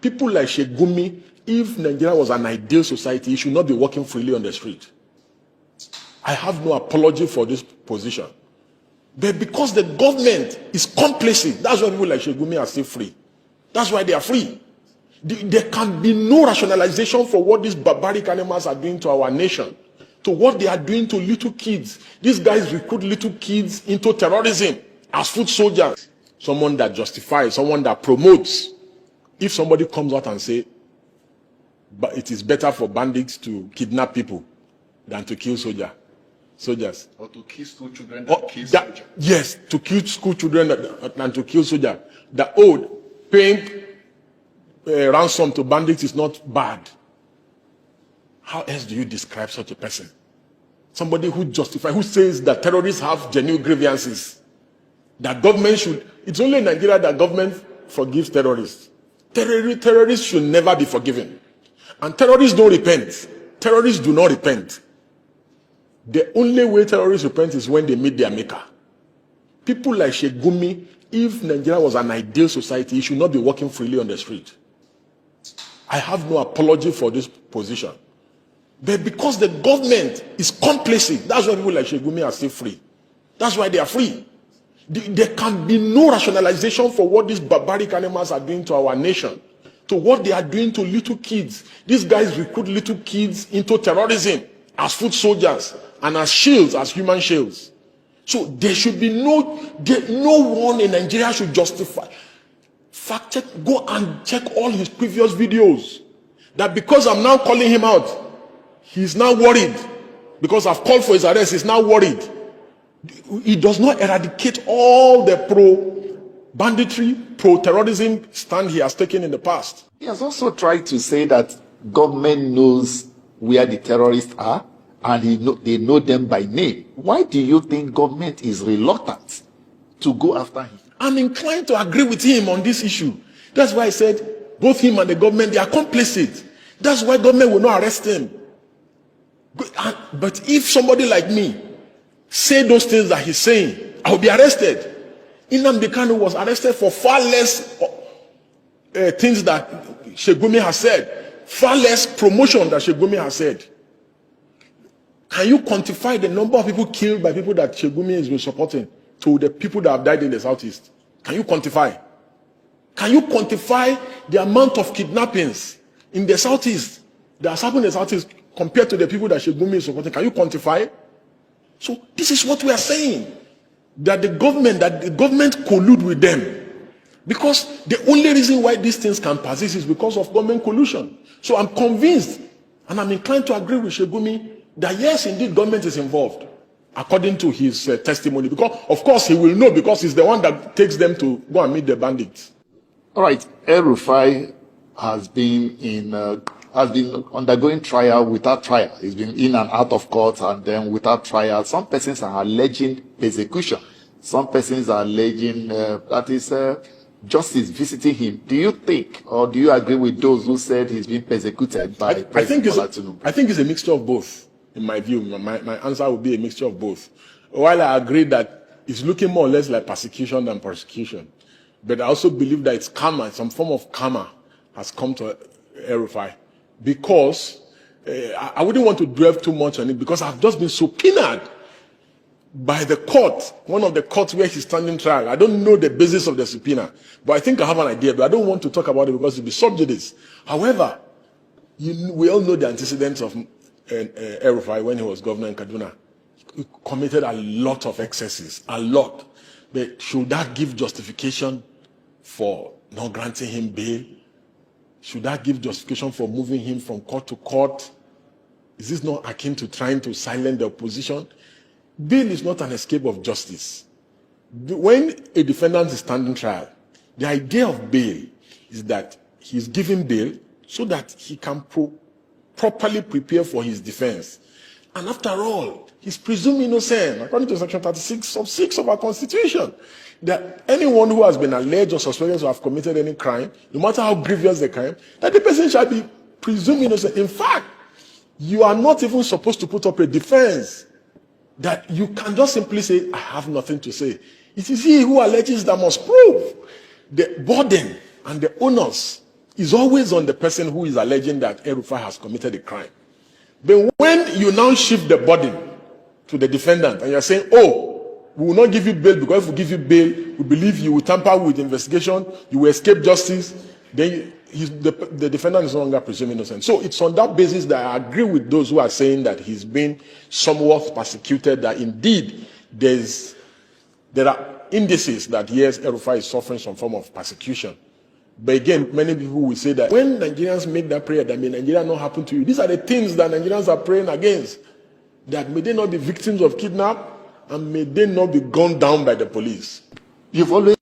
People like GUMI, if Nigeria was an ideal society, it should not be walking freely on the street. I have no apology for this position. But because the government is complicit, that's why people like GUMI are still free. That's why they are free. There can be no rationalization for what these barbaric animals are doing to our nation, to what they are doing to little kids. These guys recruit little kids into terrorism as foot soldiers. Someone that justifies, someone that promotes. If somebody comes out and say, but it is better for bandits to kidnap people than to kill soldiers. Or to kill school children than kill soldiers. Yes, to kill school children than to kill soldiers. The paying ransom to bandits is not bad. How else do you describe such a person? Somebody who justifies, who says that terrorists have genuine grievances. That government should, it's only in Nigeria that government forgives terrorists. Terrorists should never be forgiven. And terrorists don't repent. Terrorists do not repent. The only way terrorists repent is when they meet their maker. People like GUMI, if Nigeria was an ideal society, it should not be walking freely on the street. I have no apology for this position. But because the government is complicit, that's why people like GUMI are still free. That's why they are free. There can be no rationalization for what these barbaric animals are doing to our nation, to what they are doing to little kids. These guys recruit little kids into terrorism as foot soldiers and as shields, as human shields. So there should be no one in Nigeria should justify. Fact check, go and check all his previous videos. That because I'm now calling him out, he's now worried. Because I've called for his arrest, he's now worried. He does not eradicate all the pro-banditry, pro-terrorism stand he has taken in the past. He has also tried to say that government knows where the terrorists are and they know them by name. Why do you think government is reluctant to go after him? I'm inclined to agree with him on this issue. That's why I said both him and the government, they are complicit. That's why government will not arrest him. But if somebody like me say those things that he's saying, I will be arrested. Nnamdi Kanu was arrested for far less things that GUMI has said, far less promotion that GUMI has said. Can you quantify the number of people killed by people that GUMI has been supporting to the people that have died in the southeast? Can you quantify? Can you quantify the amount of kidnappings in the southeast that has happened in the southeast compared to the people that GUMI is supporting? Can you quantify? So this is what we are saying, that the government collude with them. Because the only reason why these things can persist is because of government collusion. So I'm convinced, and I'm inclined to agree with GUMI, that yes, indeed, government is involved, according to his testimony. Because, of course, he will know, because he's the one that takes them to go and meet the bandits. All right, El-Rufai has been undergoing trial without trial. He's been in and out of court and then without trial. Some persons are alleging persecution. Some persons are alleging justice visiting him. Do you think, or do you agree with those who said he's been persecuted by President Bola Tinubu? I think it's a mixture of both, in my view. My answer would be a mixture of both. While I agree that it's looking more or less like persecution than persecution, but I also believe that it's karma, some form of karma has come to El-Rufai. Because I wouldn't want to dwell too much on it, because I've just been subpoenaed by the court, one of the courts where he's standing trial. I don't know the basis of the subpoena, but I think I have an idea, but I don't want to talk about it because it'll be sub judice. However, we all know the antecedents of El-Rufai when he was governor in Kaduna. He committed a lot of excesses, a lot. But should that give justification for not granting him bail? Should that give justification for moving him from court to court? Is this not akin to trying to silence the opposition? Bail is not an escape of justice. When a defendant is standing trial, the idea of bail is that he's given bail so that he can properly prepare for his defense. And after all, he's presumed innocent, according to Section 36 of our Constitution, that anyone who has been alleged or suspected to have committed any crime, no matter how grievous the crime, that the person shall be presumed innocent. In fact, you are not even supposed to put up a defense, that you can just simply say, I have nothing to say. It is he who alleges that must prove. The burden and the onus is always on the person who is alleging that El-Rufai has committed a crime. But when you now shift the burden to the defendant and you're saying, oh, we will not give you bail because if we give you bail, we believe you will tamper with the investigation, you will escape justice, then the defendant is no longer presumed innocent. So it's on that basis that I agree with those who are saying that he's been somewhat persecuted, that indeed there are indices that yes, El-Rufai is suffering some form of persecution. But again, many people will say that when Nigerians make that prayer, that may Nigeria not happen to you. These are the things that Nigerians are praying against. That may they not be victims of kidnap and may they not be gunned down by the police. You've always